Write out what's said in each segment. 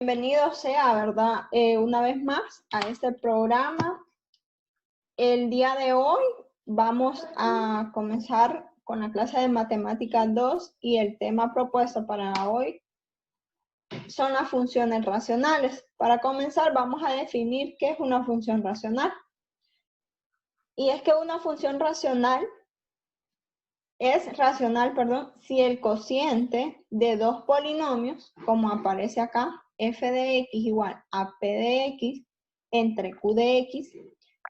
Bienvenido sea, ¿verdad? Una vez más a este programa. El día de hoy vamos a comenzar con la clase de Matemáticas 2 y el tema propuesto para hoy son las funciones racionales. Para comenzar vamos a definir qué es una función racional. Y es que una función racional es racional, si el cociente de dos polinomios, como aparece acá, f de x igual a p de x entre q de x,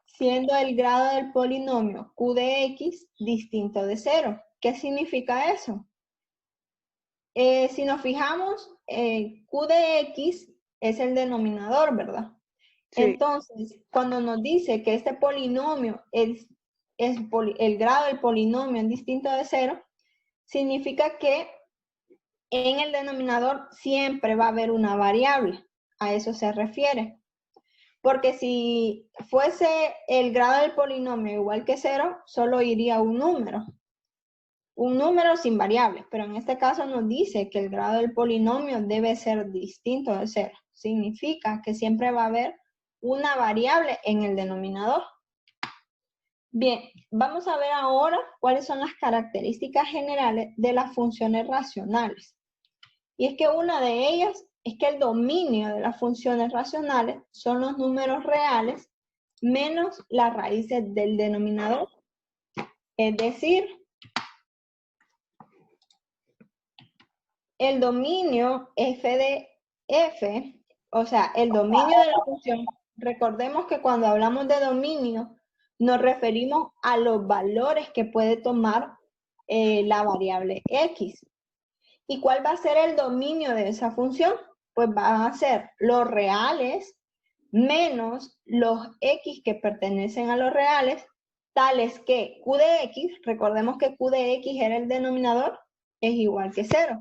siendo el grado del polinomio q de x distinto de 0. ¿Qué significa eso? Si nos fijamos, q de x es el denominador, ¿verdad? Sí. Entonces, cuando nos dice que este polinomio es el grado del polinomio es distinto de 0, significa que en el denominador siempre va a haber una variable. A eso se refiere. Porque si fuese el grado del polinomio igual que 0, solo iría un número. Un número sin variable. Pero en este caso nos dice que el grado del polinomio debe ser distinto de 0. Significa que siempre va a haber una variable en el denominador. Bien, vamos a ver ahora cuáles son las características generales de las funciones racionales. Y es que una de ellas es que el dominio de las funciones racionales son los números reales menos las raíces del denominador. Es decir, el dominio f de f, o sea, el dominio de la función, recordemos que cuando hablamos de dominio, nos referimos a los valores que puede tomar la variable x. ¿Y cuál va a ser el dominio de esa función? Pues van a ser los reales menos los x que pertenecen a los reales, tales que q de x, recordemos que q de x era el denominador, es igual que 0.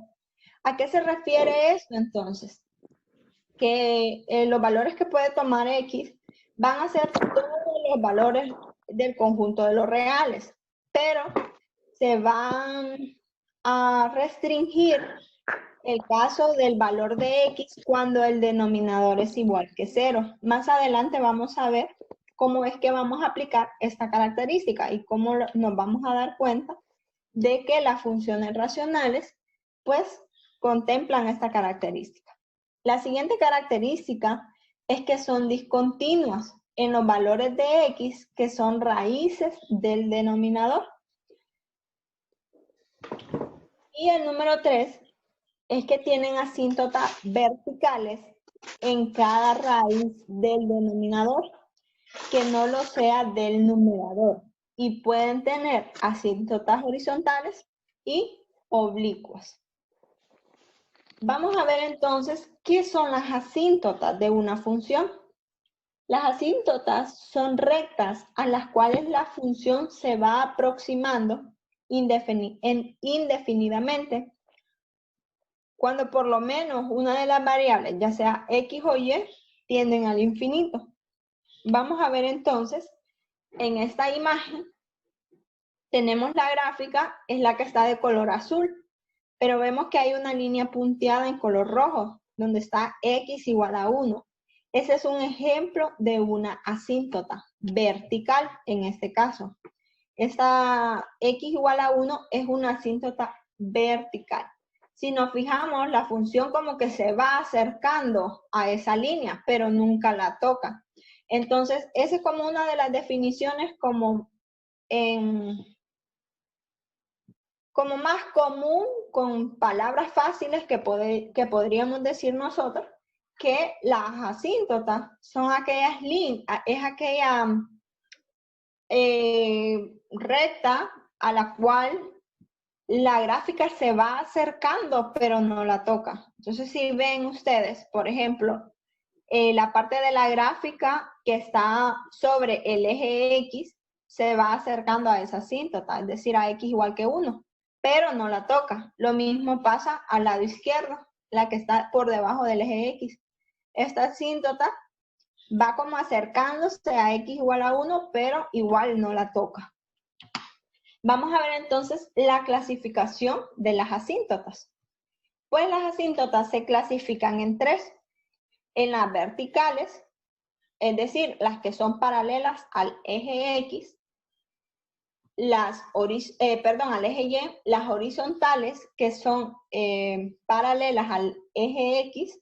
¿A qué se refiere esto entonces? Que los valores que puede tomar x van a ser todos los valores del conjunto de los reales, pero se van a restringir el caso del valor de x cuando el denominador es igual que 0. Más adelante vamos a ver cómo es que vamos a aplicar esta característica y cómo nos vamos a dar cuenta de que las funciones racionales pues contemplan esta característica. La siguiente característica es que son discontinuas en los valores de x que son raíces del denominador. Y el número 3 es que tienen asíntotas verticales en cada raíz del denominador, que no lo sea del numerador. Y pueden tener asíntotas horizontales y oblicuas. Vamos a ver entonces qué son las asíntotas de una función. Las asíntotas son rectas a las cuales la función se va aproximando indefinidamente cuando por lo menos una de las variables, ya sea x o y, tienden al infinito. Vamos a ver entonces, en esta imagen, tenemos la gráfica, es la que está de color azul, pero vemos que hay una línea punteada en color rojo, donde está x igual a 1. Ese es un ejemplo de una asíntota vertical en este caso. Esta x igual a 1 es una asíntota vertical. Si nos fijamos, la función como que se va acercando a esa línea, pero nunca la toca. Entonces, esa es como una de las definiciones como más común, con palabras fáciles que podríamos decir nosotros, que las asíntotas son aquellas líneas, es aquella recta a la cual la gráfica se va acercando, pero no la toca. Entonces, si ven ustedes, por ejemplo, la parte de la gráfica que está sobre el eje X se va acercando a esa asíntota, es decir, a X igual que 1, pero no la toca. Lo mismo pasa al lado izquierdo, la que está por debajo del eje X. Esta asíntota va como acercándose a X igual a 1, pero igual no la toca. Vamos a ver entonces la clasificación de las asíntotas. Pues las asíntotas se clasifican en 3. en las verticales, es decir, las que son paralelas al eje X, al eje Y, las horizontales que son paralelas al eje X,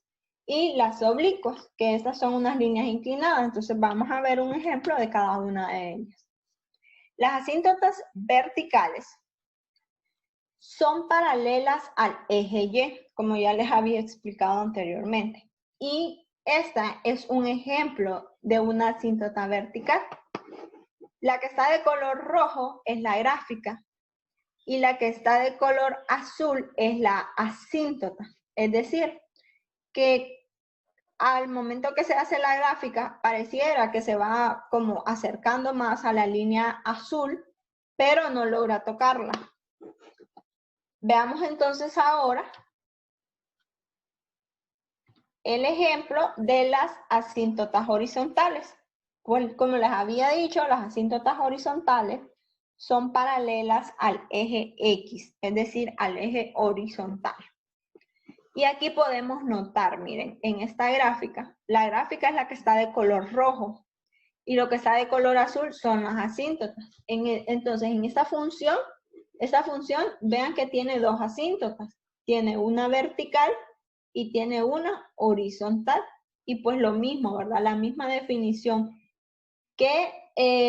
y las oblicuas, que estas son unas líneas inclinadas. Entonces vamos a ver un ejemplo de cada una de ellas. Las asíntotas verticales son paralelas al eje Y, como ya les había explicado anteriormente. Y esta es un ejemplo de una asíntota vertical. La que está de color rojo es la gráfica y la que está de color azul es la asíntota. Es decir, que al momento que se hace la gráfica, pareciera que se va como acercando más a la línea azul, pero no logra tocarla. Veamos entonces ahora el ejemplo de las asíntotas horizontales. Como les había dicho, las asíntotas horizontales son paralelas al eje X, es decir, al eje horizontal. Y aquí podemos notar, miren, en esta gráfica, la gráfica es la que está de color rojo y lo que está de color azul son las asíntotas. Entonces, en esta función, vean que tiene dos asíntotas. Tiene una vertical y tiene una horizontal. Y pues lo mismo, ¿verdad? La misma definición que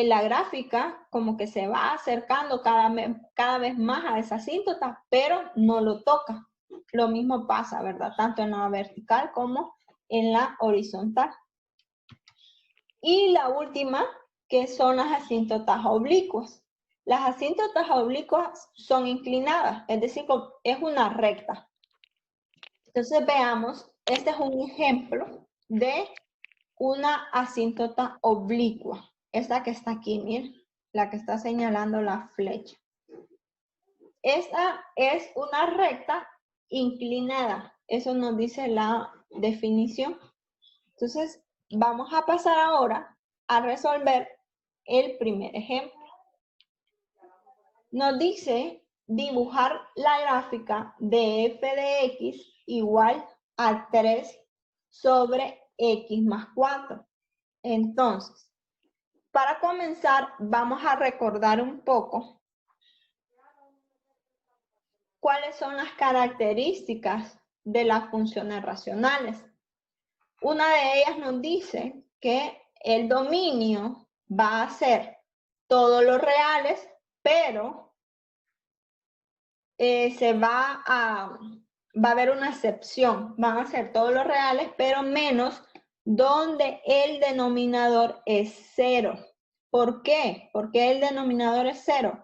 la gráfica como que se va acercando cada vez más a esa asíntota, pero no lo toca. Lo mismo pasa, ¿verdad? Tanto en la vertical como en la horizontal. Y la última, que son las asíntotas oblicuas. Las asíntotas oblicuas son inclinadas, es decir, es una recta. Entonces veamos, este es un ejemplo de una asíntota oblicua. Esta que está aquí, miren, la que está señalando la flecha. Esta es una recta inclinada. Eso nos dice la definición. Entonces, vamos a pasar ahora a resolver el primer ejemplo. Nos dice dibujar la gráfica de f de x igual a 3 sobre x más 4. Entonces, para comenzar, vamos a recordar un poco cuáles son las características de las funciones racionales. Una de ellas nos dice que el dominio va a ser todos los reales, pero va a haber una excepción. Van a ser todos los reales, pero menos donde el denominador es 0. ¿Por qué? ¿Por qué el denominador es 0?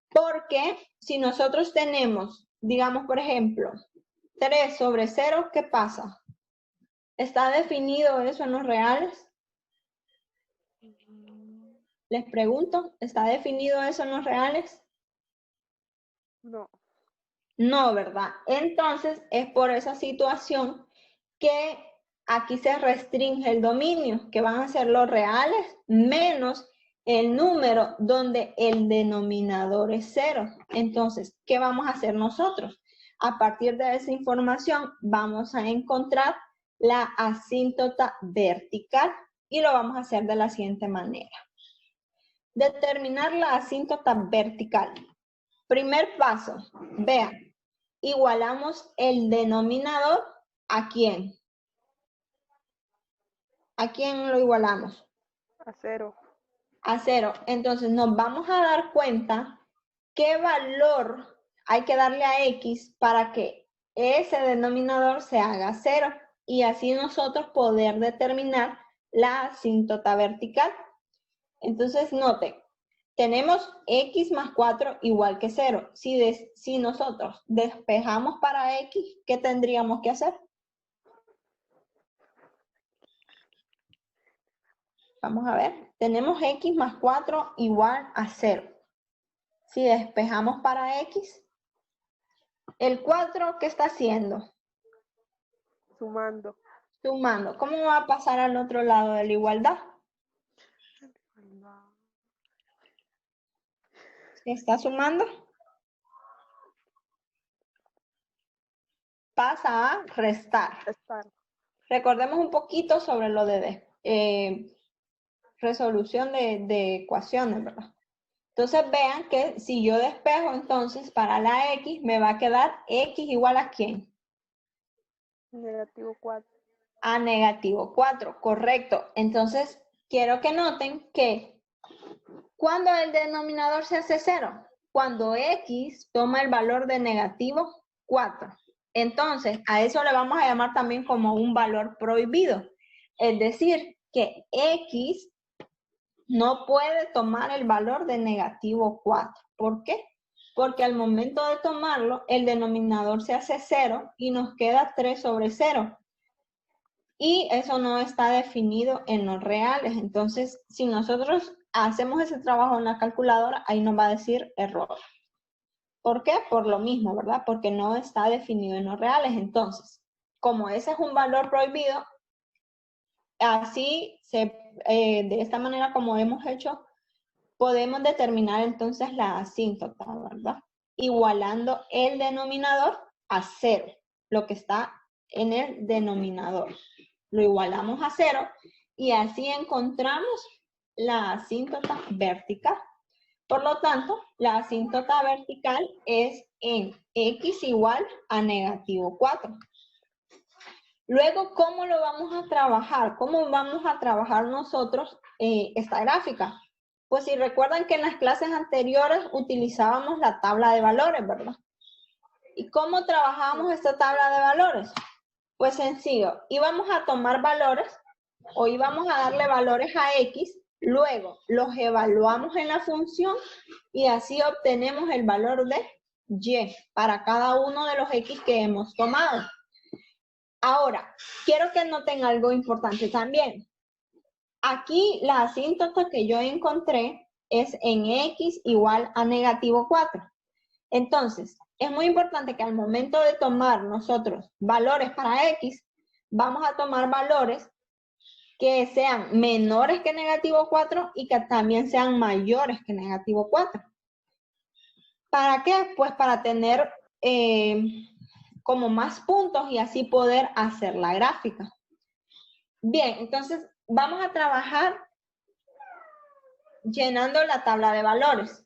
Porque si nosotros tenemos, digamos, por ejemplo, 3 sobre 0, ¿qué pasa? ¿Está definido eso en los reales? Les pregunto, ¿está definido eso en los reales? No. No, ¿verdad? Entonces, es por esa situación que aquí se restringe el dominio, que van a ser los reales menos el número donde el denominador es 0. Entonces, ¿qué vamos a hacer nosotros? A partir de esa información, vamos a encontrar la asíntota vertical y lo vamos a hacer de la siguiente manera. Determinar la asíntota vertical. Primer paso, vean, igualamos el denominador ¿a quién? ¿A quién lo igualamos? A 0. A 0. Entonces nos vamos a dar cuenta qué valor hay que darle a x para que ese denominador se haga 0 y así nosotros poder determinar la asíntota vertical. Entonces noten, tenemos x más 4 igual que 0. Si nosotros despejamos para x, ¿qué tendríamos que hacer? Vamos a ver. Tenemos x más 4 igual a 0. Si despejamos para x, el 4, ¿qué está haciendo? Sumando. Sumando. ¿Cómo va a pasar al otro lado de la igualdad? ¿Se está sumando? Pasa a restar. Restar. recordemos un poquito sobre lo de resolución de ecuaciones, ¿verdad? Entonces vean que si yo despejo, entonces para la x me va a quedar x igual a ¿quién? Negativo 4. A negativo 4, correcto. Entonces quiero que noten que cuando el denominador se hace 0, cuando x toma el valor de negativo 4. Entonces, a eso le vamos a llamar también como un valor prohibido. Es decir, que x no puede tomar el valor de negativo 4. ¿Por qué? Porque al momento de tomarlo, el denominador se hace 0 y nos queda 3 sobre 0. Y eso no está definido en los reales. Entonces, si nosotros hacemos ese trabajo en la calculadora, ahí nos va a decir error. ¿Por qué? Por lo mismo, ¿verdad? Porque no está definido en los reales. Entonces, como ese es un valor prohibido, así, de esta manera como hemos hecho, podemos determinar entonces la asíntota, ¿verdad? Igualando el denominador a 0, lo que está en el denominador. Lo igualamos a 0 y así encontramos la asíntota vertical. Por lo tanto, la asíntota vertical es en x igual a negativo 4. Luego, ¿cómo lo vamos a trabajar? ¿Cómo vamos a trabajar nosotros esta gráfica? Pues si recuerdan que en las clases anteriores utilizábamos la tabla de valores, ¿verdad? ¿Y cómo trabajábamos esta tabla de valores? Pues sencillo, íbamos a tomar valores o íbamos a darle valores a x, luego los evaluamos en la función y así obtenemos el valor de y para cada uno de los x que hemos tomado. Ahora, quiero que noten algo importante también. Aquí la asíntota que yo encontré es en x igual a negativo 4. Entonces, es muy importante que al momento de tomar nosotros valores para x, vamos a tomar valores que sean menores que negativo 4 y que también sean mayores que negativo 4. ¿Para qué? Pues para tener como más puntos y así poder hacer la gráfica. Bien, entonces vamos a trabajar llenando la tabla de valores.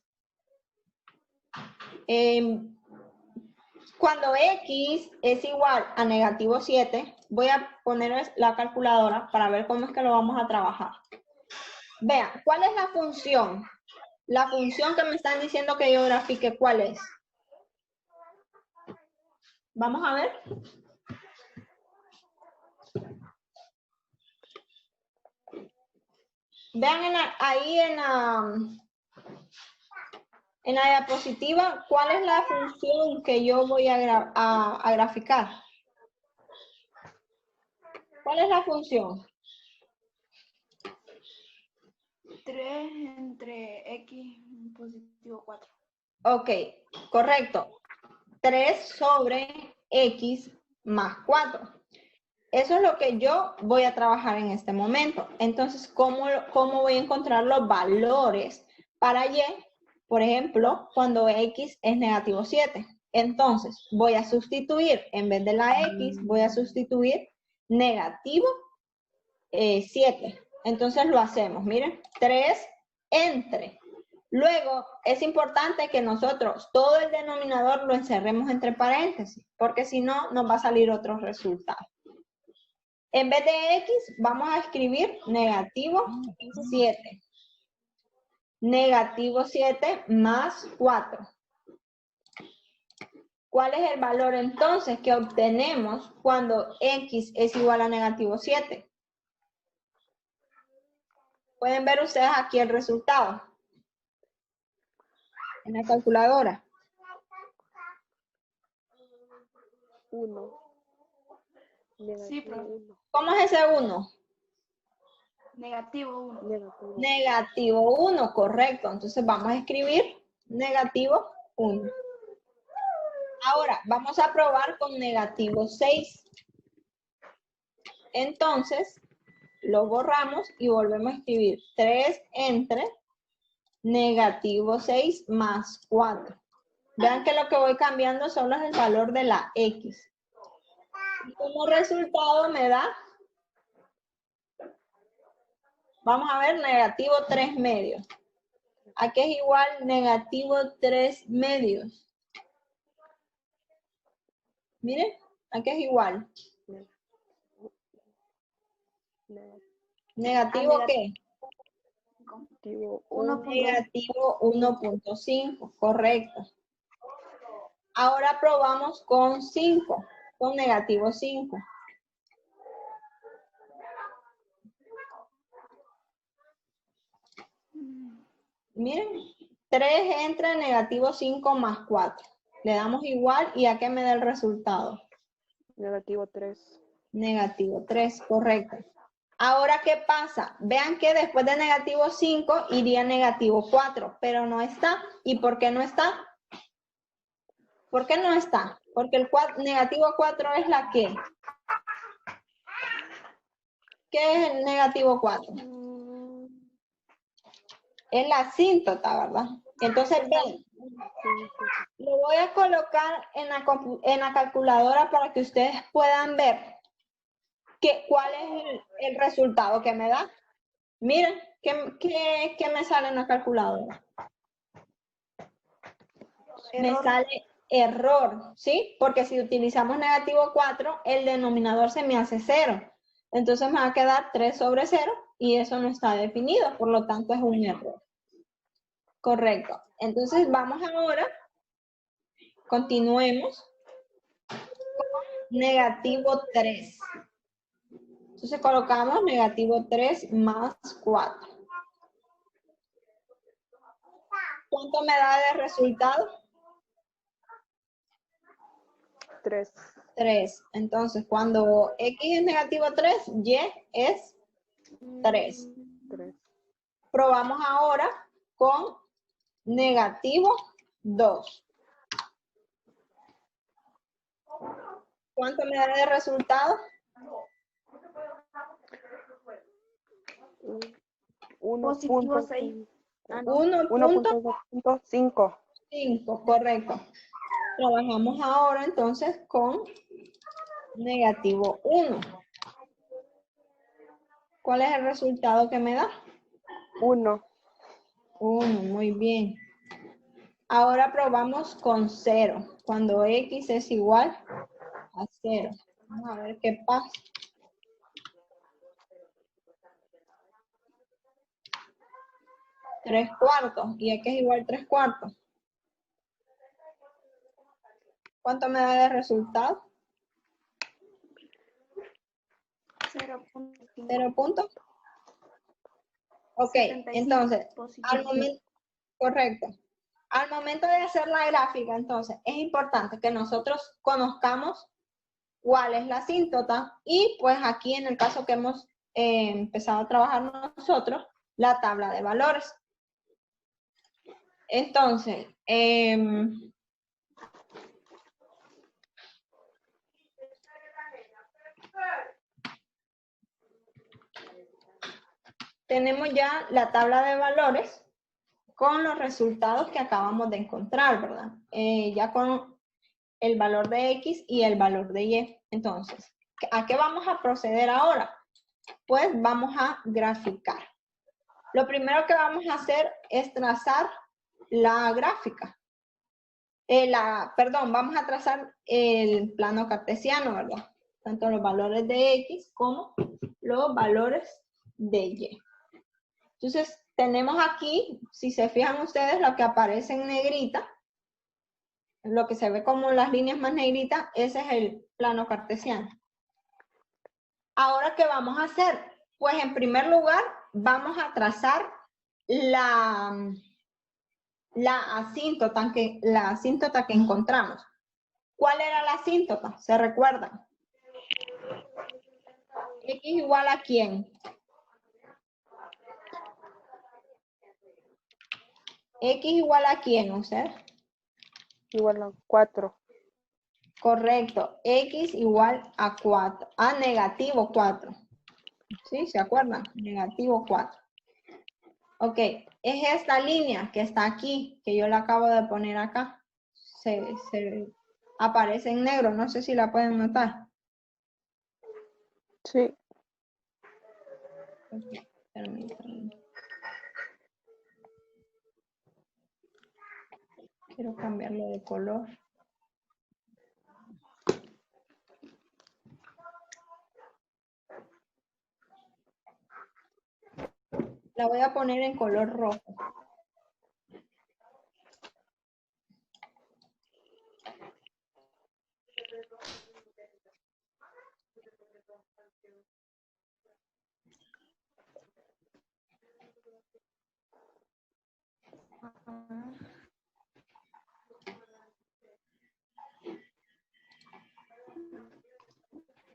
Cuando x es igual a negativo 7, voy a poner la calculadora para ver cómo es que lo vamos a trabajar. Vean, ¿cuál es la función? La función que me están diciendo que yo grafique, ¿cuál es? Vamos a ver. Vean ahí en la diapositiva, ¿cuál es la función que yo voy a graficar? ¿Cuál es la función? 3 entre x positivo 4. Ok, correcto. 3 sobre x más 4. Eso es lo que yo voy a trabajar en este momento. Entonces, ¿cómo voy a encontrar los valores para y? Por ejemplo, cuando x es negativo 7. Entonces, voy a sustituir, en vez de la x, voy a sustituir negativo 7. Entonces lo hacemos, miren, 3 entre. Luego, es importante que nosotros todo el denominador lo encerremos entre paréntesis, porque si no, nos va a salir otro resultado. En vez de x, vamos a escribir negativo 7. Negativo 7 más 4. ¿Cuál es el valor entonces que obtenemos cuando x es igual a negativo 7? Pueden ver ustedes aquí el resultado en la calculadora. 1. Sí, profe. 1. ¿Cómo es ese 1? Negativo 1. Negativo. Negativo 1, correcto. Entonces vamos a escribir negativo 1. Ahora, vamos a probar con negativo 6. Entonces, lo borramos y volvemos a escribir 3 entre negativo 6 más 4. Vean que lo que voy cambiando solo es el valor de la x. Y como resultado me da Vamos a ver negativo 3 medios. ¿A qué es igual negativo 3 medios? Miren, ¿a qué es igual? ¿Negativo qué? Negativo Negativo 1.5, correcto. Ahora probamos con 5, con negativo 5. Miren, 3 entra en negativo 5 más 4. Le damos igual y ¿a qué me da el resultado? Negativo 3. Negativo 3, correcto. Ahora, ¿qué pasa? Vean que después de negativo 5 iría negativo 4, pero no está. ¿Y por qué no está? ¿Por qué no está? Porque el negativo 4 es la que. ¿Qué es el negativo 4? Es la asíntota, ¿verdad? Entonces, ven, lo voy a colocar en la calculadora para que ustedes puedan ver cuál es el resultado que me da. Miren, ¿qué me sale en la calculadora? Me sale error, ¿sí? Porque si utilizamos negativo 4, el denominador se me hace 0. Entonces me va a quedar 3 sobre 0 y eso no está definido, por lo tanto es un error. Correcto. Entonces vamos ahora, continuemos con negativo 3. Entonces colocamos negativo 3 más 4. ¿Cuánto me da de resultado? 3. 3. Entonces, cuando X es negativo 3, Y es 3. 3. Probamos ahora con negativo 2. ¿Cuánto me da de resultado? 1.6. 1.5. 1.5. Correcto. Trabajamos ahora entonces con negativo 1. ¿Cuál es el resultado que me da? 1. 1, muy bien. Ahora probamos con 0, cuando X es igual a 0. Vamos a ver qué pasa. Tres cuartos. ¿Y X es igual a 3 cuartos? ¿Cuánto me da de resultado? 0.5. 0 puntos. Ok, 75 entonces, positivo. al momento, correcto. Al momento de hacer la gráfica, entonces, es importante que nosotros conozcamos cuál es la asíntota y pues aquí en el caso que hemos empezado a trabajar nosotros, la tabla de valores. Entonces, tenemos ya la tabla de valores con los resultados que acabamos de encontrar, ¿verdad? Ya con el valor de X y el valor de Y. Entonces, ¿a qué vamos a proceder ahora? Pues vamos a graficar. Lo primero que vamos a hacer es trazar la gráfica. Vamos a trazar el plano cartesiano, ¿verdad? Tanto los valores de X como los valores de Y. Entonces, tenemos aquí, si se fijan ustedes, lo que aparece en negrita, lo que se ve como las líneas más negritas, ese es el plano cartesiano. Ahora, ¿qué vamos a hacer? Pues, en primer lugar, vamos a trazar la asíntota que encontramos. ¿Cuál era la asíntota? ¿Se recuerdan? X igual a ¿quién? X igual a ¿quién, usted? Igual a 4. Correcto. X igual a 4. A negativo 4. ¿Sí? ¿Se acuerdan? Negativo 4. Ok. Es esta línea que está aquí, que yo la acabo de poner acá. Se aparece en negro. No sé si la pueden notar. Sí. Okay. Permítanme. Quiero cambiarlo de color. La voy a poner en color rojo.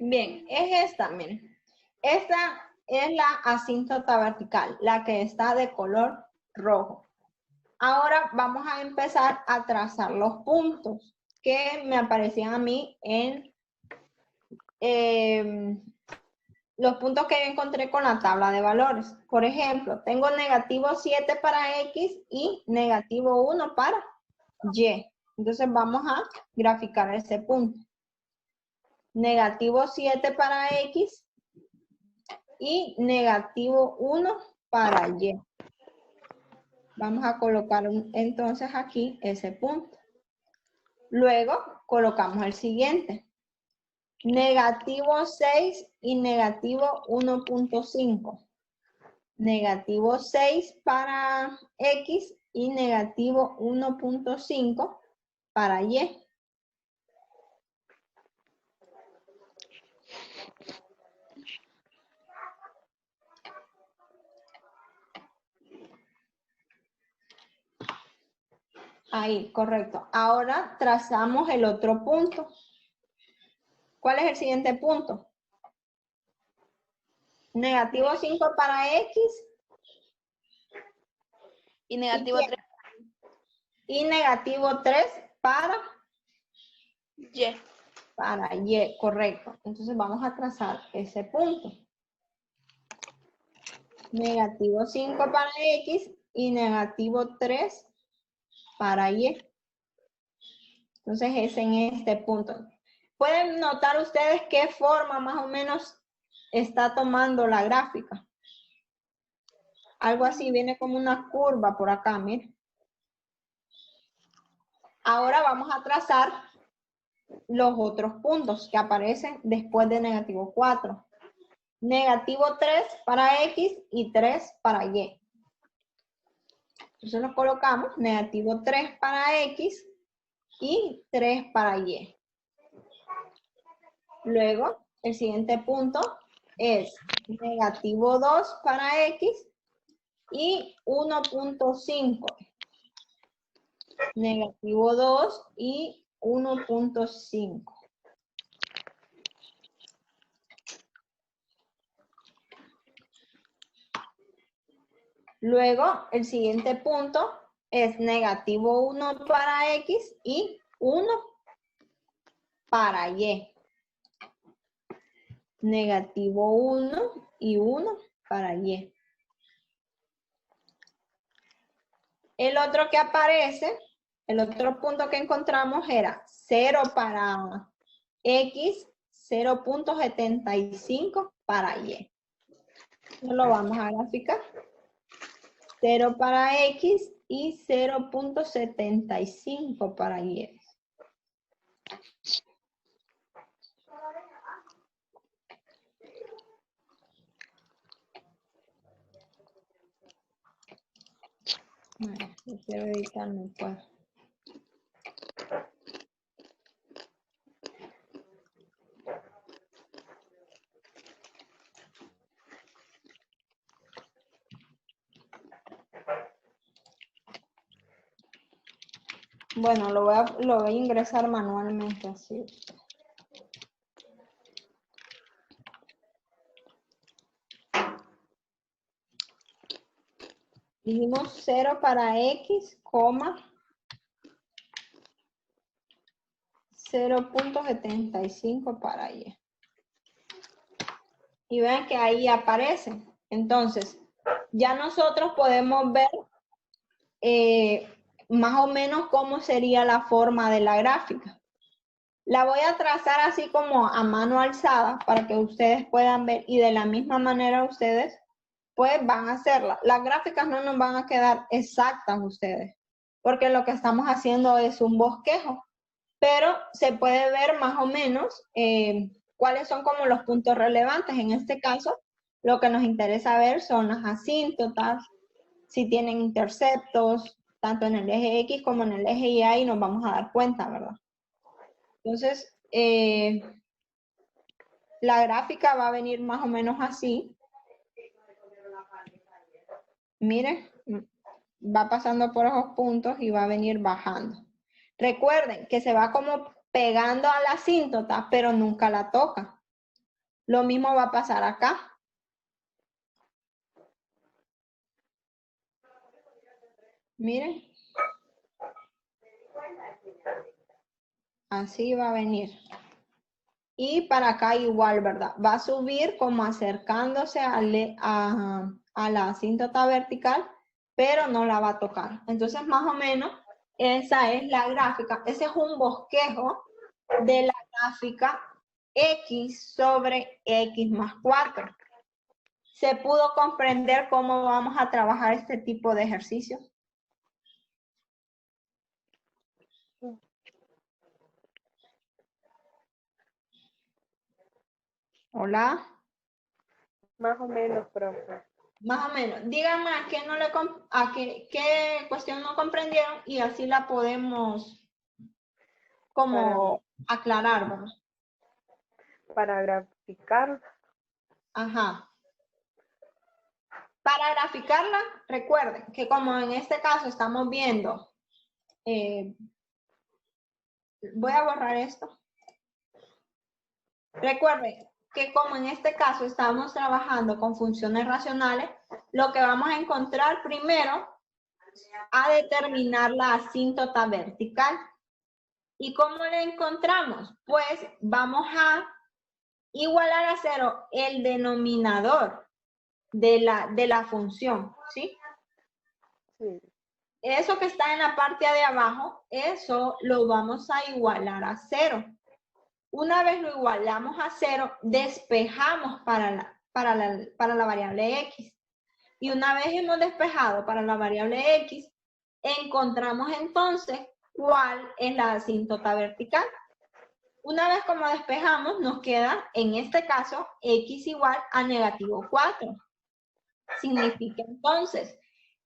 Bien, es esta, miren. Esta es la asíntota vertical, la que está de color rojo. Ahora vamos a empezar a trazar los puntos que me aparecían a mí en los puntos que yo encontré con la tabla de valores. Por ejemplo, tengo negativo 7 para X y negativo 1 para Y. Entonces vamos a graficar ese punto. Negativo 7 para X y negativo 1 para Y. Vamos a colocar entonces aquí ese punto. Luego colocamos el siguiente. Negativo 6 y negativo 1.5. Negativo 6 para X y negativo 1.5 para Y. Ahí, correcto. Ahora trazamos el otro punto. ¿Cuál es el siguiente punto? Negativo 5 para X. Y negativo 3. Y negativo 3 para Y. Para Y, correcto. Entonces vamos a trazar ese punto. Negativo 5 para X y negativo 3 para Y. Entonces es en este punto. Pueden notar ustedes qué forma más o menos está tomando la gráfica. Algo así, viene como una curva por acá, miren. Ahora vamos a trazar los otros puntos que aparecen después de negativo 4. Negativo 3 para X y 3 para Y. Entonces lo colocamos, negativo 3 para X y 3 para Y. Luego, el siguiente punto es negativo 2 para X y 1.5. Negativo 2 y 1.5. Luego, el siguiente punto es negativo 1 para X y 1 para Y. Negativo 1 y 1 para Y. El otro que aparece, el otro punto que encontramos era 0 para X, 0.75 para Y. No lo vamos a graficar. 0 para X y 0.75 para Y. Bueno, yo quiero editarme pues. Bueno, lo voy a ingresar manualmente así. Dijimos 0 para X, 0.75 para Y. Y vean que ahí aparece. Entonces, ya nosotros podemos ver más o menos cómo sería la forma de la gráfica. La voy a trazar así como a mano alzada para que ustedes puedan ver y de la misma manera ustedes pues van a hacerla. Las gráficas no nos van a quedar exactas ustedes, porque lo que estamos haciendo es un bosquejo, pero se puede ver más o menos cuáles son como los puntos relevantes. En este caso, lo que nos interesa ver son las asíntotas, si tienen interceptos, tanto en el eje X como en el eje Y, y nos vamos a dar cuenta, ¿verdad? Entonces, la gráfica va a venir más o menos así. Miren, va pasando por esos puntos y va a venir bajando. Recuerden que se va como pegando a la asíntota, pero nunca la toca. Lo mismo va a pasar acá. Miren. Así va a venir. Y para acá igual, ¿verdad? Va a subir como acercándose a la asíntota vertical, pero no la va a tocar. Entonces, más o menos, esa es la gráfica. Ese es un bosquejo de la gráfica X sobre X más 4. ¿Se pudo comprender cómo vamos a trabajar este tipo de ejercicios? Hola. Más o menos, profe. Más o menos. Díganme a qué, qué cuestión no comprendieron y así la podemos como aclarar, ¿verdad? Para graficar. Ajá. Para graficarla, recuerden que como en este caso estamos viendo, voy a borrar esto. Recuerden que como en este caso estamos trabajando con funciones racionales, lo que vamos a encontrar primero, a determinar la asíntota vertical. ¿Y cómo la encontramos? Pues vamos a igualar a 0 el denominador de la función, ¿sí? Sí. Eso que está en la parte de abajo, eso lo vamos a igualar a 0. Una vez lo igualamos a 0, despejamos para la variable x. Y una vez hemos despejado para la variable x, encontramos entonces cuál es la asíntota vertical. Una vez como despejamos, nos queda, en este caso, x igual a negativo 4. Significa entonces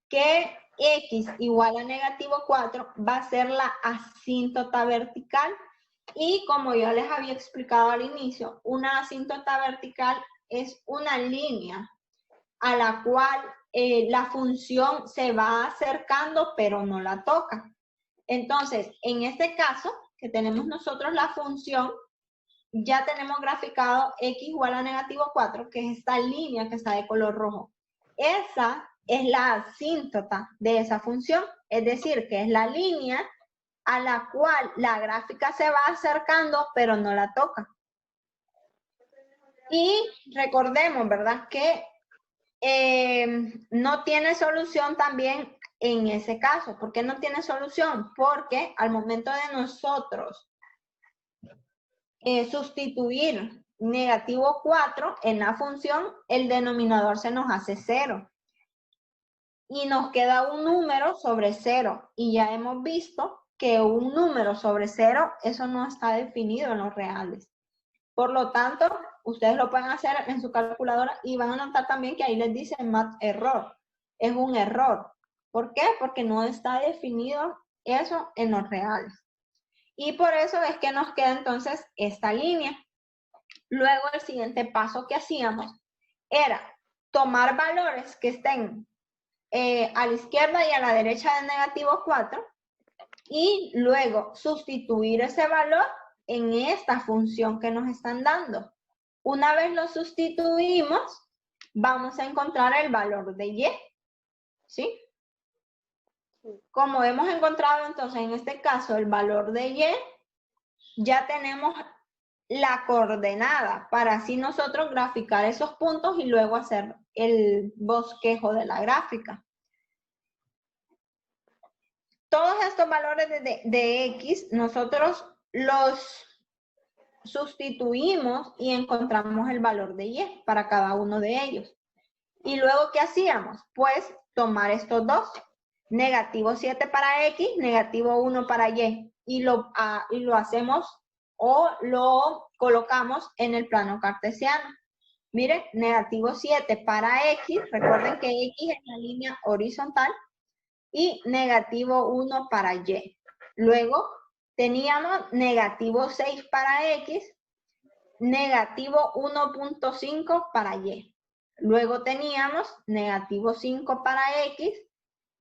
que x igual a negativo 4 va a ser la asíntota vertical. Y como yo les había explicado al inicio, una asíntota vertical es una línea a la cual la función se va acercando, pero no la toca. Entonces, en este caso, que tenemos nosotros la función, ya tenemos graficado x igual a negativo 4, que es esta línea que está de color rojo. Esa es la asíntota de esa función, es decir, que es la línea a la cual la gráfica se va acercando, pero no la toca. Y recordemos, ¿verdad?, que no tiene solución también en ese caso. ¿Por qué no tiene solución? Porque al momento de nosotros sustituir negativo 4 en la función, el denominador se nos hace 0. Y nos queda un número sobre 0. Y ya hemos visto que un número sobre 0, eso no está definido en los reales. Por lo tanto, ustedes lo pueden hacer en su calculadora y van a notar también que ahí les dice math error. Es un error. ¿Por qué? Porque no está definido eso en los reales. Y por eso es que nos queda entonces esta línea. Luego el siguiente paso que hacíamos era tomar valores que estén a la izquierda y a la derecha de negativo 4 y luego sustituir ese valor en esta función que nos están dando. Una vez lo sustituimos, vamos a encontrar el valor de y, ¿sí? Como hemos encontrado entonces en este caso el valor de y, ya tenemos la coordenada para así nosotros graficar esos puntos y luego hacer el bosquejo de la gráfica. Todos estos valores de X, nosotros los sustituimos y encontramos el valor de Y para cada uno de ellos. Y luego, ¿qué hacíamos? Pues tomar estos dos. Negativo 7 para X, negativo 1 para Y. Y lo hacemos o lo colocamos en el plano cartesiano. Miren, negativo 7 para X. Recuerden que X es la línea horizontal. Y negativo 1 para Y. Luego teníamos negativo 6 para X, negativo 1.5 para Y. Luego teníamos negativo 5 para X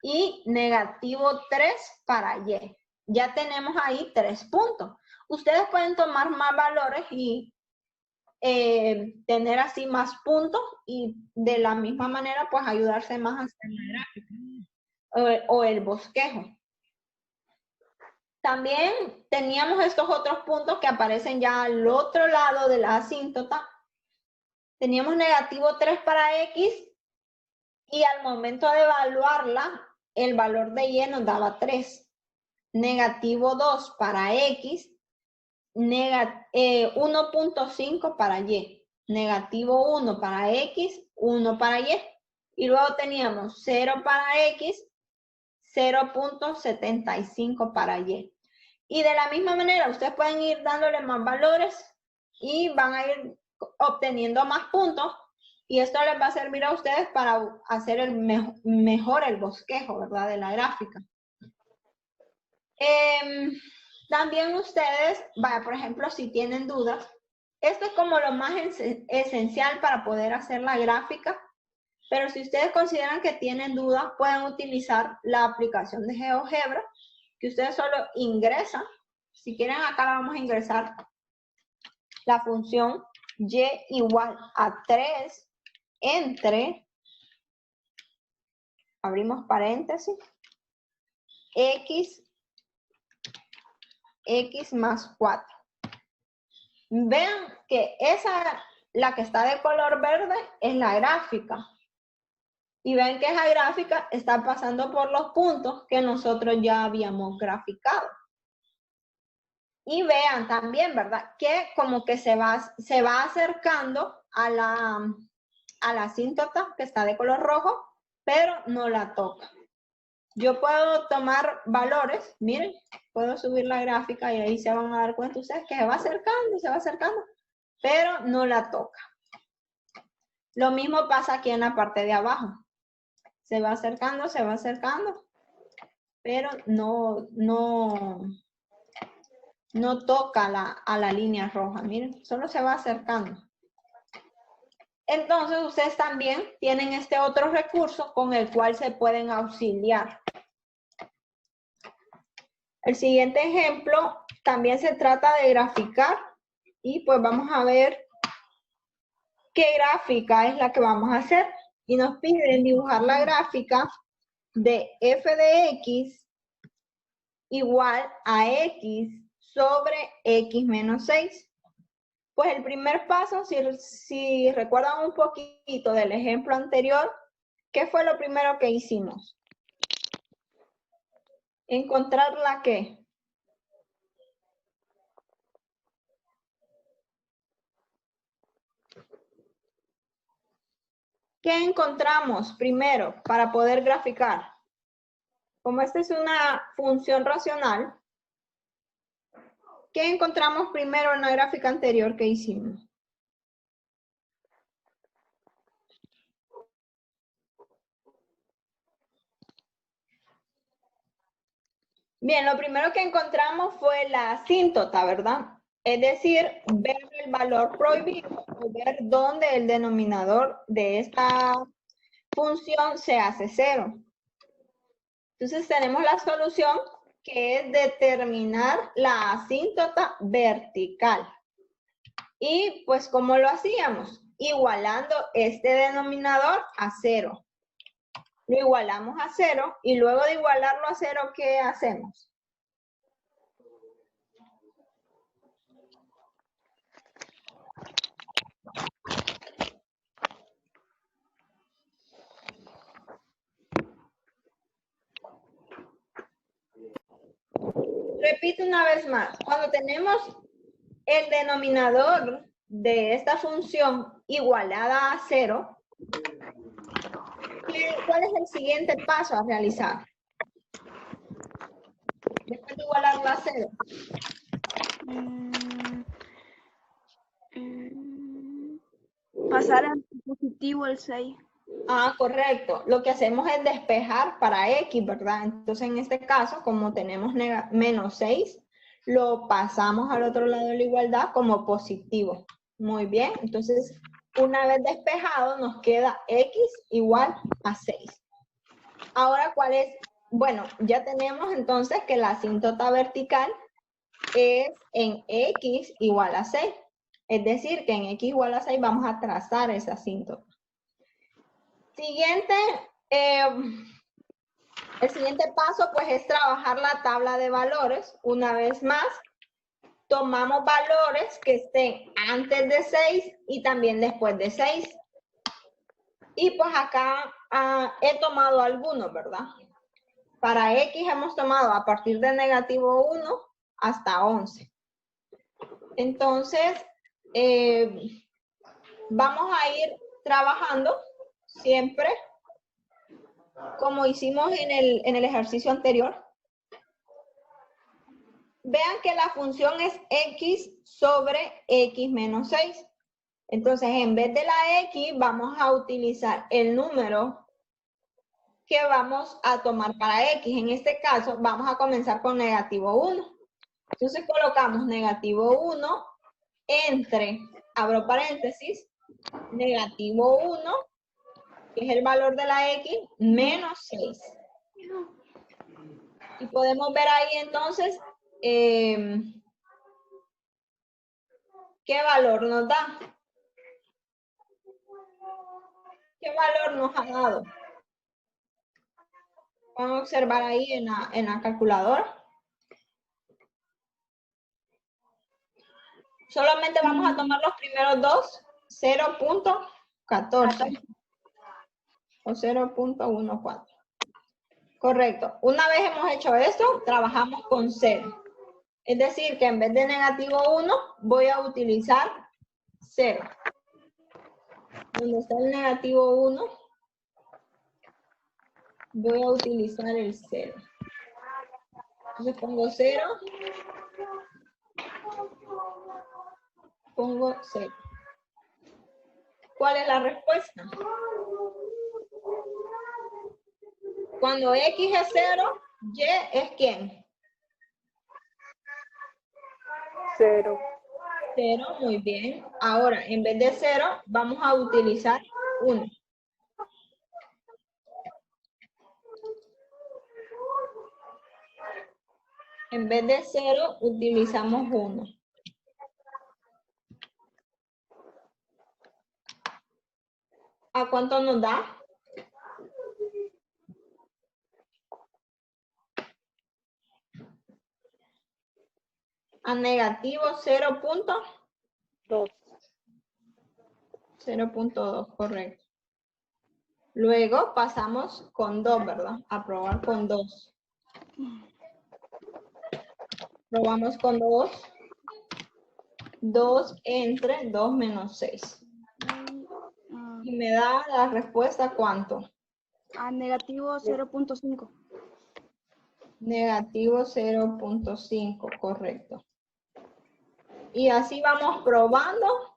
y negativo 3 para Y. Ya tenemos ahí 3 puntos. Ustedes pueden tomar más valores y tener así más puntos y de la misma manera pues ayudarse más a hacer la gráfica o el bosquejo. También teníamos estos otros puntos que aparecen ya al otro lado de la asíntota. Teníamos negativo 3 para X y al momento de evaluarla, el valor de Y nos daba 3. Negativo 2 para X, 1.5 para Y. Negativo 1 para X, 1 para Y. Y luego teníamos 0 para X, 0.75 para Y. Y de la misma manera, ustedes pueden ir dándole más valores y van a ir obteniendo más puntos. Y esto les va a servir a ustedes para hacer el mejor el bosquejo, ¿verdad? De la gráfica. También ustedes, por ejemplo, si tienen dudas, esto es como lo más esencial para poder hacer la gráfica. Pero si ustedes consideran que tienen dudas, pueden utilizar la aplicación de GeoGebra, que ustedes solo ingresan. Si quieren, acá la vamos a ingresar. La función y igual a 3 entre, abrimos paréntesis, x más 4. Vean que la que está de color verde, es la gráfica. Y ven que esa gráfica está pasando por los puntos que nosotros ya habíamos graficado. Y vean también, ¿verdad? Que como que se va acercando a la asíntota que está de color rojo, pero no la toca. Yo puedo tomar valores, miren, puedo subir la gráfica y ahí se van a dar cuenta ustedes que se va acercando, pero no la toca. Lo mismo pasa aquí en la parte de abajo. Se va acercando, pero no toca a la línea roja, miren, solo se va acercando. Entonces, ustedes también tienen este otro recurso con el cual se pueden auxiliar. El siguiente ejemplo también se trata de graficar y pues vamos a ver qué gráfica es la que vamos a hacer. Y nos piden dibujar la gráfica de f de x igual a x sobre x menos 6. Pues el primer paso, si recuerdan un poquito del ejemplo anterior, ¿qué fue lo primero que hicimos? Encontrar la ¿qué? ¿Qué encontramos primero para poder graficar? Como esta es una función racional, ¿qué encontramos primero en la gráfica anterior que hicimos? Bien, lo primero que encontramos fue la asíntota, ¿verdad? Es decir, ver el valor prohibido o ver dónde el denominador de esta función se hace 0. Entonces tenemos la solución que es determinar la asíntota vertical. Y pues, ¿cómo lo hacíamos? Igualando este denominador a 0. Lo igualamos a 0 y luego de igualarlo a 0, ¿qué hacemos? Repito una vez más, cuando tenemos el denominador de esta función igualada a 0, ¿Cuál es el siguiente paso a realizar? Después de igualarlo a 0. Pasar al positivo el 6. Ah, correcto. Lo que hacemos es despejar para X, ¿verdad? Entonces, en este caso, como tenemos menos 6, lo pasamos al otro lado de la igualdad como positivo. Muy bien. Entonces, una vez despejado, nos queda X igual a 6. Ahora, ¿cuál es? Bueno, ya tenemos entonces que la asíntota vertical es en X igual a 6. Es decir, que en X igual a 6 vamos a trazar esa asíntota. Siguiente, el siguiente paso pues es trabajar la tabla de valores. Una vez más, tomamos valores que estén antes de 6 y también después de 6. Y pues acá he tomado algunos, ¿verdad? Para X hemos tomado a partir de negativo 1 hasta 11. Entonces, vamos a ir trabajando siempre como hicimos en el ejercicio anterior. Vean que la función es x sobre x menos 6. Entonces, en vez de la x, vamos a utilizar el número que vamos a tomar para x. En este caso, vamos a comenzar con negativo 1. Entonces, colocamos negativo 1 entre, abro paréntesis, negativo 1, que es el valor de la x, menos 6. Y podemos ver ahí entonces qué valor nos da. ¿Qué valor nos ha dado? Vamos a observar ahí en la calculadora. Solamente vamos a tomar los primeros dos, 0.14 o 0.14. Correcto. Una vez hemos hecho esto, trabajamos con 0. Es decir, que en vez de negativo 1, voy a utilizar 0. Donde está el negativo 1, voy a utilizar el 0. Entonces pongo 0. Pongo 0. ¿Cuál es la respuesta? Cuando X es 0, Y es ¿quién? 0. 0, muy bien. Ahora, en vez de 0, vamos a utilizar 1. En vez de 0, utilizamos 1. ¿A cuánto nos da? A negativo 0.2. 0.2, correcto. Luego pasamos con 2, ¿verdad? A probar con 2. Probamos con 2. 2 entre 2 menos 6. Y me da la respuesta ¿cuánto? A negativo 0.5. Negativo 0.5, correcto. Y así vamos probando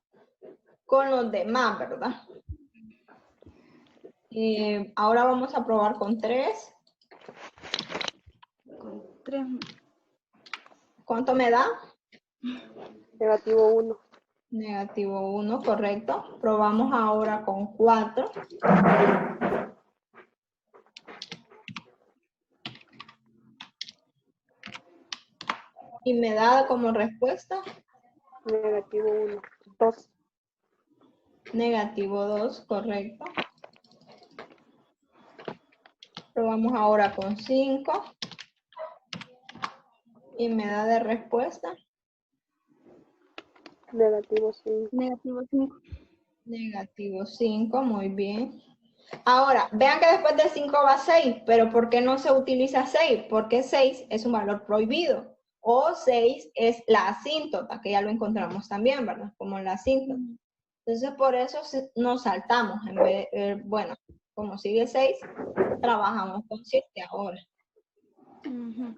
con los demás, ¿verdad? Ahora vamos a probar con 3. Con 3. ¿Cuánto me da? Negativo 1. Negativo 1, correcto. Probamos ahora con 4. Y me da como respuesta Negativo 1. 2. negativo 2, correcto. Probamos ahora con 5. Y me da de respuesta Negativo 5. Negativo 5. negativo 5, muy bien. Ahora, vean que después de 5 va 6, pero ¿por qué no se utiliza 6? Porque 6 es un valor prohibido. O 6 es la asíntota, que ya lo encontramos también, ¿verdad? Como la asíntota. Entonces, por eso nos saltamos. Bueno, como sigue 6, trabajamos con 7 ahora. Ujú.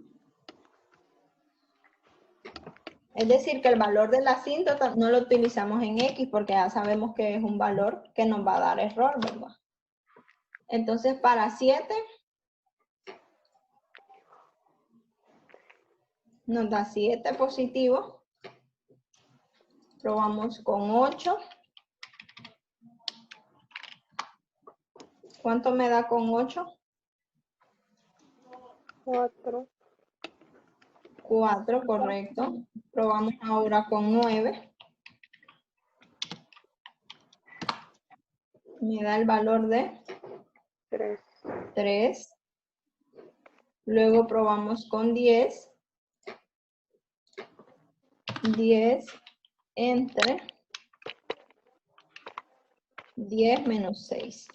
Es decir, que el valor de la asíntota no lo utilizamos en X porque ya sabemos que es un valor que nos va a dar error, ¿verdad? Entonces, para 7, nos da 7 positivo. Probamos con 8. ¿Cuánto me da con 8? 4. 4, correcto. Probamos ahora con 9. Me da el valor de 3. 3. Luego probamos con 10. 10 entre 10 menos 6.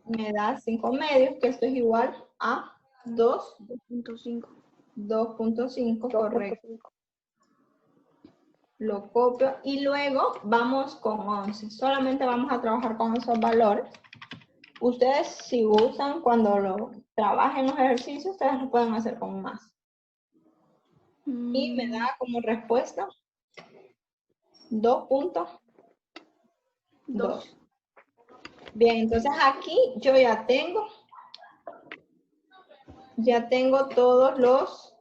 Me da 5 medios, que esto es igual a 2.5. 2.5, correcto. 2.5. Lo copio y luego vamos con 11. Solamente vamos a trabajar con esos valores. Ustedes, si gustan, cuando lo trabajen los ejercicios, ustedes lo pueden hacer con más. Y me da como respuesta 2.2. Bien, entonces aquí yo ya tengo todos los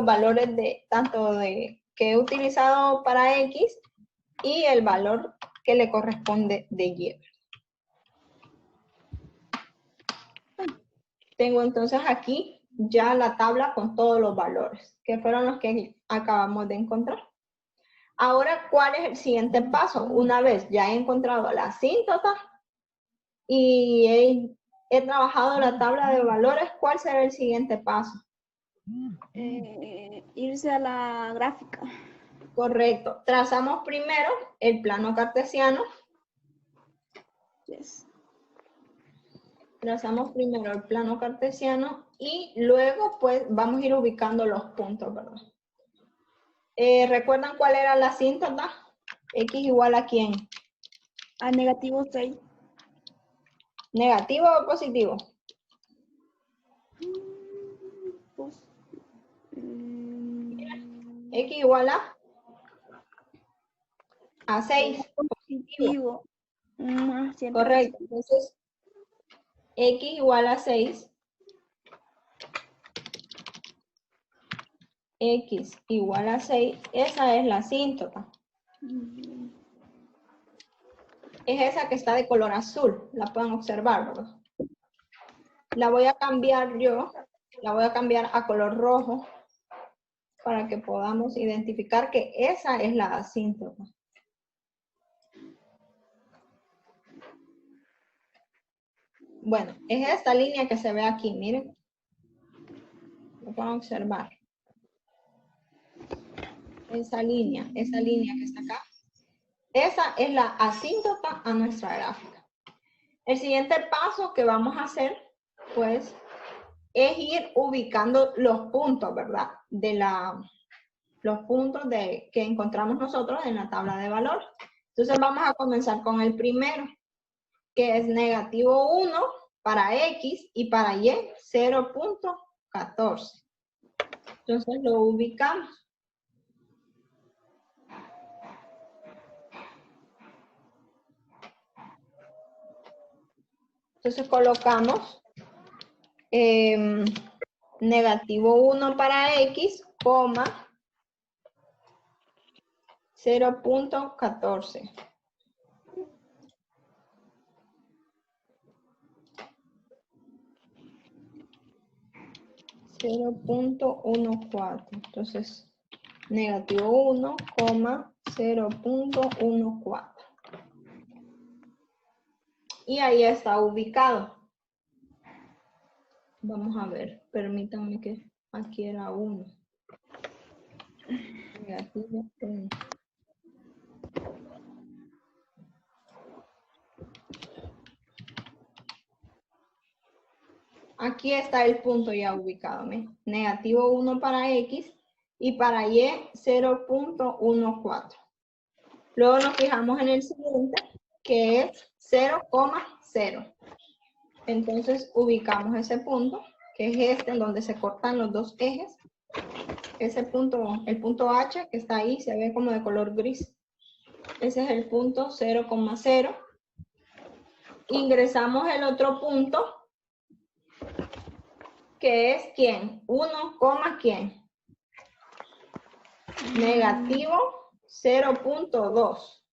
valores de tanto de que he utilizado para X y el valor que le corresponde de Y. Tengo entonces aquí ya la tabla con todos los valores, que fueron los que acabamos de encontrar. Ahora, ¿cuál es el siguiente paso? Una vez ya he encontrado la asíntota y he trabajado la tabla de valores, ¿cuál será el siguiente paso? Irse a la gráfica. Correcto. Trazamos primero el plano cartesiano. Yes. Trazamos primero el plano cartesiano y luego pues vamos a ir ubicando los puntos, ¿verdad? ¿Recuerdan cuál era la asíntota? X igual a ¿quién? A negativo 6. ¿Negativo o positivo? Pues, X igual a 6. positivo. Siempre Correcto. Entonces, X igual a 6. X igual a 6. Esa es la asíntota. Es esa que está de color azul. La pueden observar, ¿verdad? La voy a cambiar yo. La voy a cambiar a color rojo para que podamos identificar que esa es la asíntota. Bueno, es esta línea que se ve aquí, miren. Lo pueden observar. Esa línea que está acá. Esa es la asíntota a nuestra gráfica. El siguiente paso que vamos a hacer, pues, es ir ubicando los puntos, ¿verdad? Los puntos que encontramos nosotros en la tabla de valor. Entonces vamos a comenzar con el primero, que es negativo 1 para X y para Y 0.14. Entonces lo ubicamos. Entonces colocamos negativo 1 para X, coma 0.14. Entonces, negativo 1, 0.14. Y ahí está ubicado. Vamos a ver, permítanme que aquí era 1. Negativo 1. Aquí está el punto ya ubicado. ¿Ve? Negativo 1 para X y para Y 0.14. Luego nos fijamos en el siguiente, que es 0,0. Entonces ubicamos ese punto, que es este, en donde se cortan los dos ejes. Ese punto, el punto H que está ahí, se ve como de color gris. Ese es el punto 0,0. Ingresamos el otro punto, que es ¿quién? 1, ¿quién? Negativo 0,2.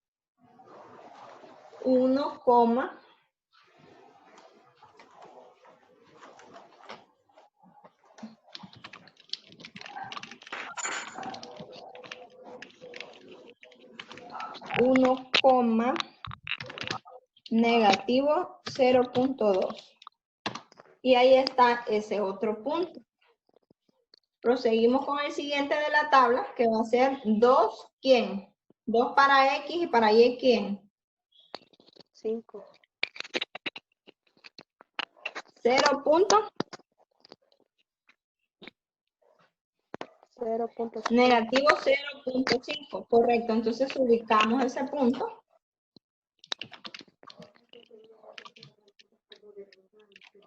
1, 1, negativo 0,2. Y ahí está ese otro punto. Proseguimos con el siguiente de la tabla, que va a ser 2, ¿quién? 2 para X y para Y, ¿quién? 5. 0. 0.5. Negativo 0,5. Correcto, entonces ubicamos ese punto.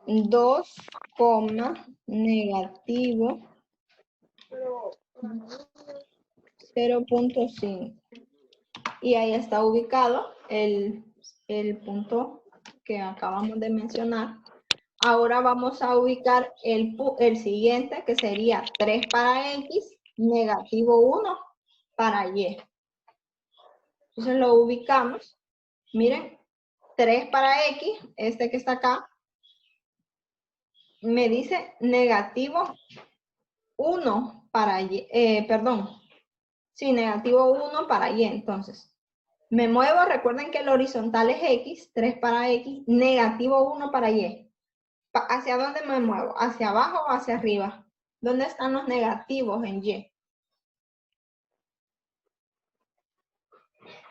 Dos, negativo 0,5. Y ahí está ubicado el punto que acabamos de mencionar. Ahora vamos a ubicar el siguiente, que sería 3 para X, negativo 1 para Y. Entonces lo ubicamos. Miren, 3 para X, este que está acá, me dice negativo 1 para Y, sí, negativo 1 para Y. Entonces, me muevo, recuerden que el horizontal es X, 3 para X, negativo 1 para Y. ¿Hacia dónde me muevo? ¿Hacia abajo o hacia arriba? ¿Dónde están los negativos en Y?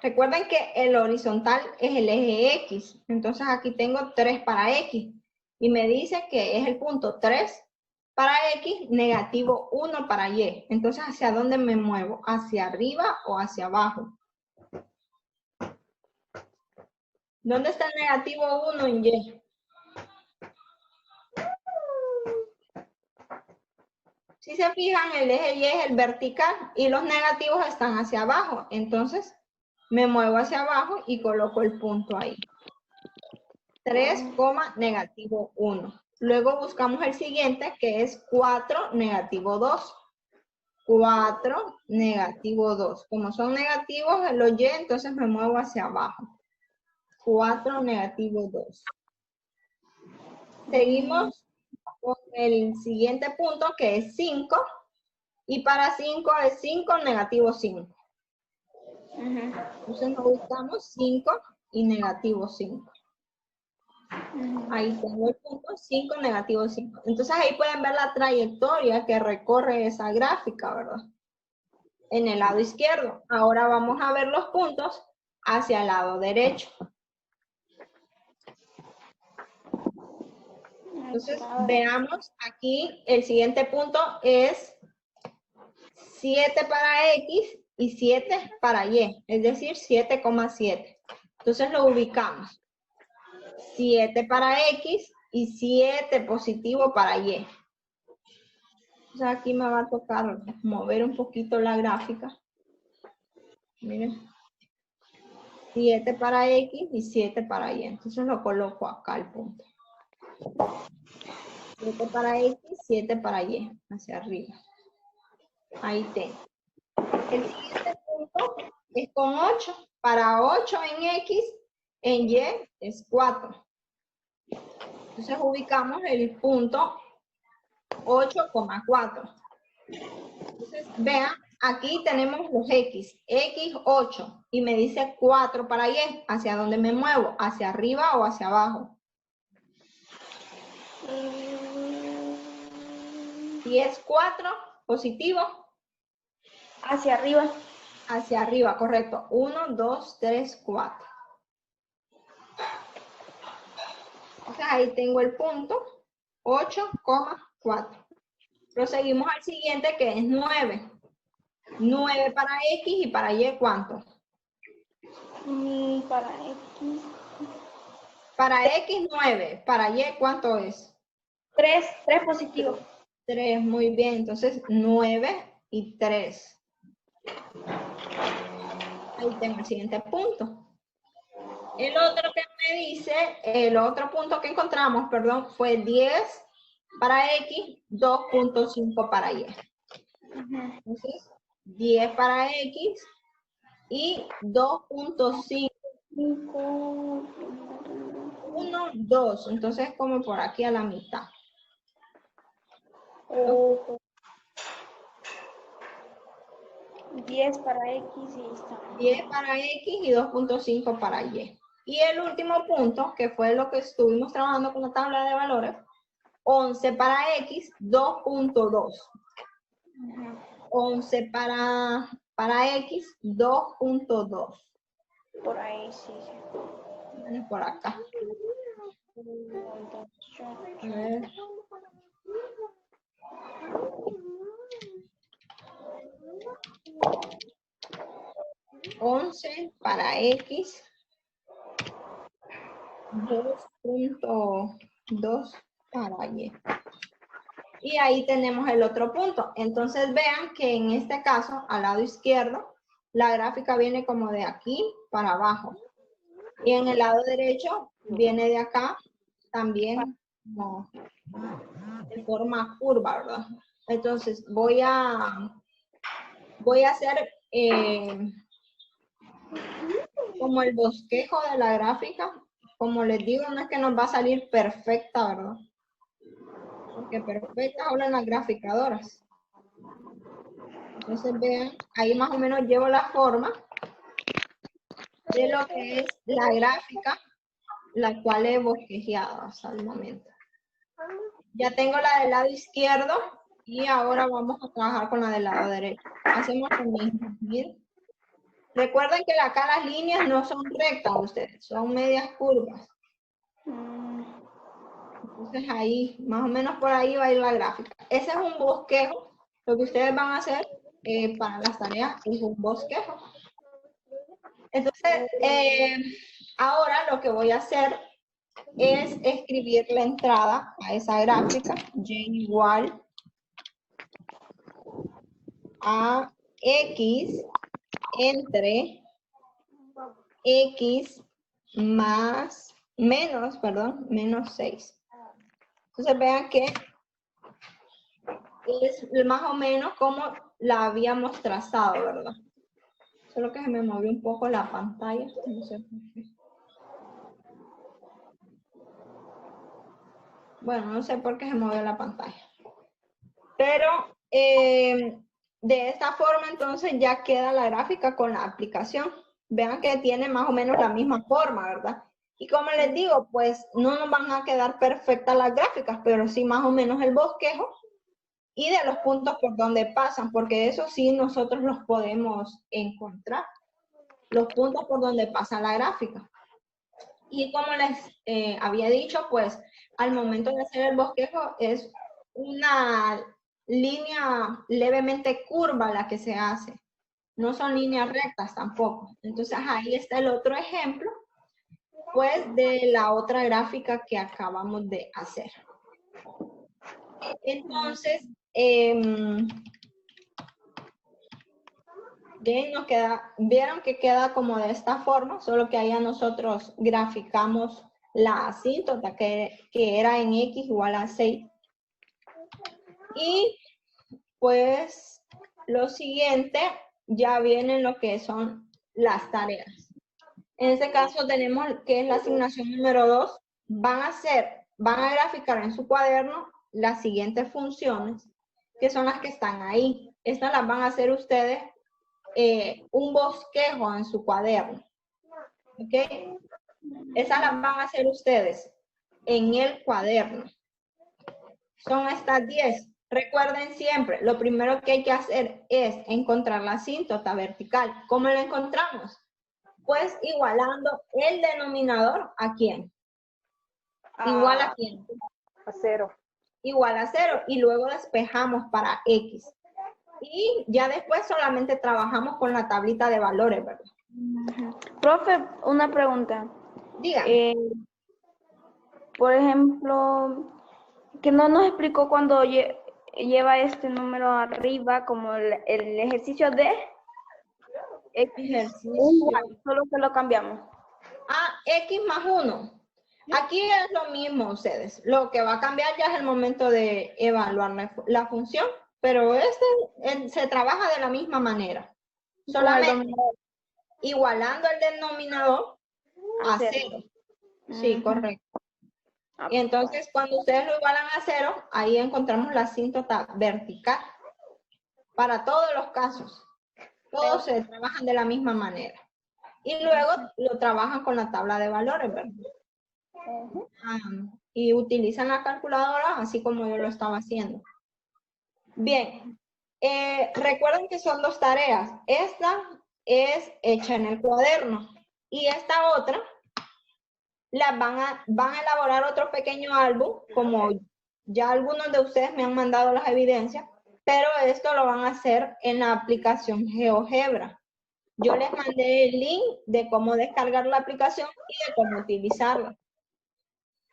Recuerden que el horizontal es el eje X. Entonces aquí tengo 3 para X. Y me dice que es el punto 3 para X, negativo 1 para Y. Entonces, ¿hacia dónde me muevo? ¿Hacia arriba o hacia abajo? ¿Dónde está el negativo 1 en Y? Si se fijan, el eje Y es el vertical y los negativos están hacia abajo. Entonces, me muevo hacia abajo y coloco el punto ahí. 3, negativo 1. Luego buscamos el siguiente, que es 4, negativo 2. 4, negativo 2. Como son negativos los Y, entonces me muevo hacia abajo. 4, negativo 2. Seguimos con el siguiente punto, que es 5. Y para 5 es 5, negativo 5. Entonces nos buscamos 5 y negativo 5. Ahí tengo el punto 5, negativo 5. Entonces ahí pueden ver la trayectoria que recorre esa gráfica, ¿verdad? En el lado izquierdo. Ahora vamos a ver los puntos hacia el lado derecho. Entonces veamos aquí, el siguiente punto es 7 para X y 7 para Y, es decir, 7,7. Entonces lo ubicamos. 7 para X y 7 positivo para Y. Entonces aquí me va a tocar mover un poquito la gráfica. Miren. 7 para X y 7 para Y. Entonces lo coloco acá el punto. 7 para X, 7 para Y, hacia arriba. Ahí tengo. El siguiente punto es con 8. Para 8 en X, en Y es 4. Entonces ubicamos el punto 8,4. Entonces vean, aquí tenemos los X. X 8 y me dice 4 para Y. ¿Hacia dónde me muevo? ¿Hacia arriba o hacia abajo? Si es 4, positivo. Hacia arriba. Hacia arriba, correcto. 1, 2, 3, 4. Entonces ahí tengo el punto 8,4. Proseguimos al siguiente, que es 9. 9 para X y para Y, ¿cuánto? Para X. Para X, 9. Para Y, ¿cuánto es? 3 positivo. 3, muy bien. Entonces, 9 y 3. Ahí tengo el siguiente punto. El otro que me dice, el otro punto que encontramos, perdón, fue 10 para X, 2.5 para Y. Entonces, 10 para X y 2.5. 1, 2. Entonces, como por aquí a la mitad. 10 para X y está. 10 para X y 2.5 para Y. Y el último punto, que fue lo que estuvimos trabajando con la tabla de valores, 11 para X, 2.2. 11 para X, 2.2. Por ahí sí. Por acá. A ver. $11 para X, 2.2 para Y. Y ahí tenemos el otro punto. Entonces vean que en este caso, al lado izquierdo, la gráfica viene como de aquí para abajo. Y en el lado derecho viene de acá también como de forma curva, ¿verdad? Entonces voy a hacer como el bosquejo de la gráfica. Como les digo, no es que nos va a salir perfecta, ¿verdad? Porque perfectas hablan las graficadoras. Entonces vean, ahí más o menos llevo la forma de lo que es la gráfica, la cual he bosquejeado hasta el momento. Ya tengo la del lado izquierdo y ahora vamos a trabajar con la del lado derecho. Hacemos lo mismo. Miren. Recuerden que acá las líneas no son rectas ustedes, son medias curvas. Entonces ahí, más o menos por ahí va a ir la gráfica. Ese es un bosquejo. Lo que ustedes van a hacer para las tareas es un bosquejo. Entonces, ahora lo que voy a hacer es escribir la entrada a esa gráfica. Y igual a X entre X más, menos 6. Entonces vean que es más o menos como la habíamos trazado, ¿verdad? Solo que se me movió un poco la pantalla, no sé por qué. Bueno, no sé por qué se movió la pantalla. Pero de esta forma entonces ya queda la gráfica con la aplicación. Vean que tiene más o menos la misma forma, ¿verdad? Y como les digo, pues no nos van a quedar perfectas las gráficas, pero sí más o menos el bosquejo y de los puntos por donde pasan, porque eso sí nosotros los podemos encontrar, los puntos por donde pasa la gráfica. Y como les había dicho, pues al momento de hacer el bosquejo es una línea levemente curva la que se hace. No son líneas rectas tampoco. Entonces ahí está el otro ejemplo, pues de la otra gráfica que acabamos de hacer. Entonces, vieron que queda como de esta forma, solo que allá nosotros graficamos la asíntota que era en X igual a 6. Y pues lo siguiente ya vienen lo que son las tareas. En este caso tenemos que es la asignación número 2. Van a graficar en su cuaderno las siguientes funciones, que son las que están ahí. Estas las van a hacer ustedes un bosquejo en su cuaderno. ¿Ok? Esas las van a hacer ustedes en el cuaderno. Son estas 10. Recuerden siempre, lo primero que hay que hacer es encontrar la asíntota vertical. ¿Cómo la encontramos? Pues igualando el denominador ¿a quién? ¿Igual a quién? A 0. Igual a 0. Y luego despejamos para X. Y ya después solamente trabajamos con la tablita de valores, ¿verdad? Profe, una pregunta. Diga. Por ejemplo, que no nos explicó cuando lleva este número arriba, como el ejercicio de X. Ejercicio. Igual, solo que lo cambiamos. X más 1. Aquí es lo mismo, ustedes. Lo que va a cambiar ya es el momento de evaluar la función, pero se trabaja de la misma manera. Solamente igualando el denominador a 0. Sí, correcto. Y entonces, cuando ustedes lo igualan a 0, ahí encontramos la asíntota vertical. Para todos los casos, todos se trabajan de la misma manera. Y luego lo trabajan con la tabla de valores, ¿verdad? Y utilizan la calculadora, así como yo lo estaba haciendo. Bien, recuerden que son 2 tareas. Esta es hecha en el cuaderno y esta otra van a elaborar otro pequeño álbum, como ya algunos de ustedes me han mandado las evidencias, pero esto lo van a hacer en la aplicación GeoGebra. Yo les mandé el link de cómo descargar la aplicación y de cómo utilizarla.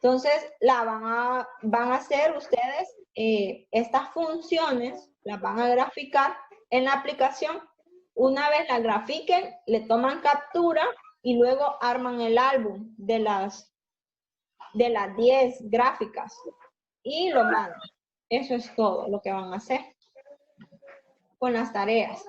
Entonces, van a hacer ustedes estas funciones, las van a graficar en la aplicación. Una vez la grafiquen, le toman captura y luego arman el álbum de las 10 gráficas y lo mandan. Eso es todo lo que van a hacer con las tareas.